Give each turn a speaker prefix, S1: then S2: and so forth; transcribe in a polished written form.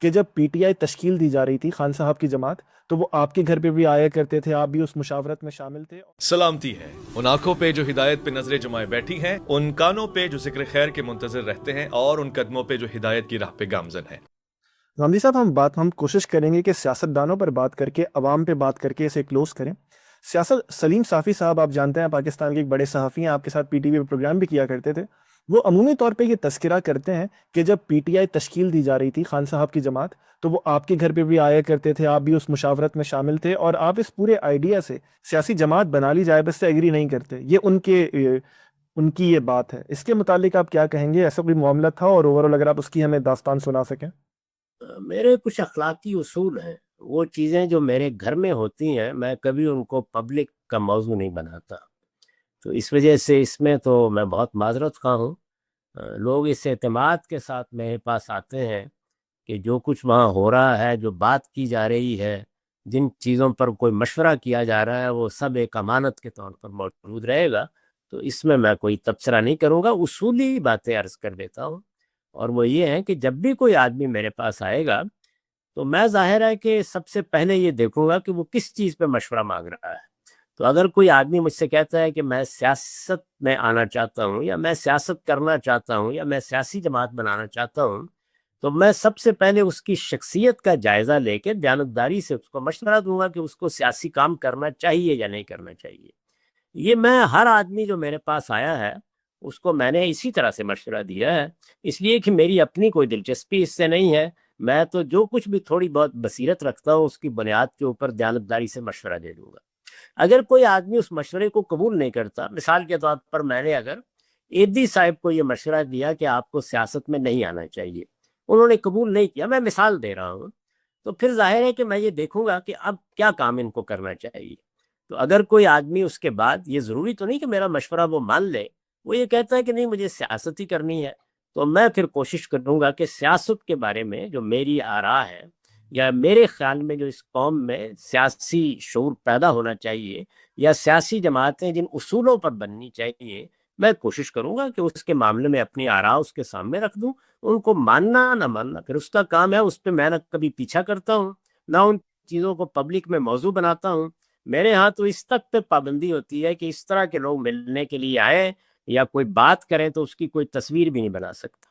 S1: کہ جب P T I تشکیل دی جا رہی تھی خان صاحب کی جماعت، تو وہ آپ کے گھر پہ بھی آیا کرتے تھے، آپ بھی اس مشاورت میں شامل تھے۔
S2: سلامتی ہے ان آنکھوں پہ جو ہدایت پہ نظریں جمائے بیٹھی ہیں، ان کانوں پہ جو ذکر خیر کے منتظر رہتے ہیں، اور ان قدموں پہ جو ہدایت کی راہ پہ گامزن ہیں۔
S1: غامدی صاحب، ہم کوشش کریں گے کہ سیاست دانوں پر بات کر کے، عوام پہ بات کر کے اسے کلوز کریں۔ سیاست سلیم صافی صاحب، آپ جانتے ہیں، پاکستان کے ایک بڑے صحافی ہیں، آپ کے ساتھ پی ٹی وی پہ پروگرام بھی کیا کرتے تھے۔ وہ عمومی طور پہ یہ تذکرہ کرتے ہیں کہ جب پی ٹی آئی تشکیل دی جا رہی تھی خان صاحب کی جماعت، تو وہ آپ کے گھر پہ بھی آیا کرتے تھے، آپ بھی اس مشاورت میں شامل تھے، اور آپ اس پورے آئیڈیا سے سیاسی جماعت بنا لی جائے بس سے ایگری نہیں کرتے۔ یہ ان کی یہ بات ہے۔ اس کے متعلق آپ کیا کہیں گے؟ ایسا کوئی معاملہ تھا؟ اور اوورآل اگر آپ اس کی ہمیں داستان سنا سکیں۔
S3: میرے کچھ اخلاقی اصول ہیں، وہ چیزیں جو میرے گھر میں ہوتی ہیں میں کبھی ان کو پبلک کا موضوع نہیں بناتا، تو اس وجہ سے اس میں تو میں بہت معذرت خواہ ہوں۔ لوگ اس اعتماد کے ساتھ میرے پاس آتے ہیں کہ جو کچھ وہاں ہو رہا ہے، جو بات کی جا رہی ہے، جن چیزوں پر کوئی مشورہ کیا جا رہا ہے، وہ سب ایک امانت کے طور پر موجود رہے گا، تو اس میں کوئی تبصرہ نہیں کروں گا، اصولی باتیں عرض کر دیتا ہوں۔ اور وہ یہ ہے کہ جب بھی کوئی آدمی میرے پاس آئے گا تو میں ظاہر ہے کہ سب سے پہلے یہ دیکھوں گا کہ وہ کس چیز پہ مشورہ مانگ رہا ہے۔ تو اگر کوئی آدمی مجھ سے کہتا ہے کہ میں سیاست میں آنا چاہتا ہوں، یا میں سیاست کرنا چاہتا ہوں، یا میں سیاسی جماعت بنانا چاہتا ہوں، تو میں سب سے پہلے اس کی شخصیت کا جائزہ لے کے دیانتداری سے اس کو مشورہ دوں گا کہ اس کو سیاسی کام کرنا چاہیے یا نہیں کرنا چاہیے۔ یہ میں ہر آدمی جو میرے پاس آیا ہے اس کو میں نے اسی طرح سے مشورہ دیا ہے، اس لیے کہ میری اپنی کوئی دلچسپی اس سے نہیں ہے۔ میں تو جو کچھ بھی تھوڑی بہت بصیرت رکھتا ہوں اس کی بنیاد کے اوپر دیانتداری سے مشورہ دے دوں گا۔ اگر کوئی آدمی اس مشورے کو قبول نہیں کرتا، مثال کے طور پر میں نے اگر ایدی صاحب کو یہ مشورہ دیا کہ آپ کو سیاست میں نہیں آنا چاہیے، انہوں نے قبول نہیں کیا، میں مثال دے رہا ہوں، تو پھر ظاہر ہے کہ میں یہ دیکھوں گا کہ اب کیا کام ان کو کرنا چاہیے۔ تو اگر کوئی آدمی اس کے بعد، یہ ضروری تو نہیں کہ میرا مشورہ وہ مان لے، وہ یہ کہتا ہے کہ نہیں مجھے سیاست ہی کرنی ہے، تو میں پھر کوشش کروں گا کہ سیاست کے بارے میں جو میری آراء ہے، یا میرے خیال میں جو اس قوم میں سیاسی شعور پیدا ہونا چاہیے، یا سیاسی جماعتیں جن اصولوں پر بننی چاہیے، میں کوشش کروں گا کہ اس کے معاملے میں اپنی آراء اس کے سامنے رکھ دوں۔ ان کو ماننا نہ ماننا پھر اس کا کام ہے، اس پہ میں نہ کبھی پیچھا کرتا ہوں، نہ ان چیزوں کو پبلک میں موضوع بناتا ہوں۔ میرے ہاں تو اس تک پہ پابندی ہوتی ہے کہ اس طرح کے لوگ ملنے کے لیے آئیں یا کوئی بات کریں تو اس کی کوئی تصویر بھی نہیں بنا سکتا۔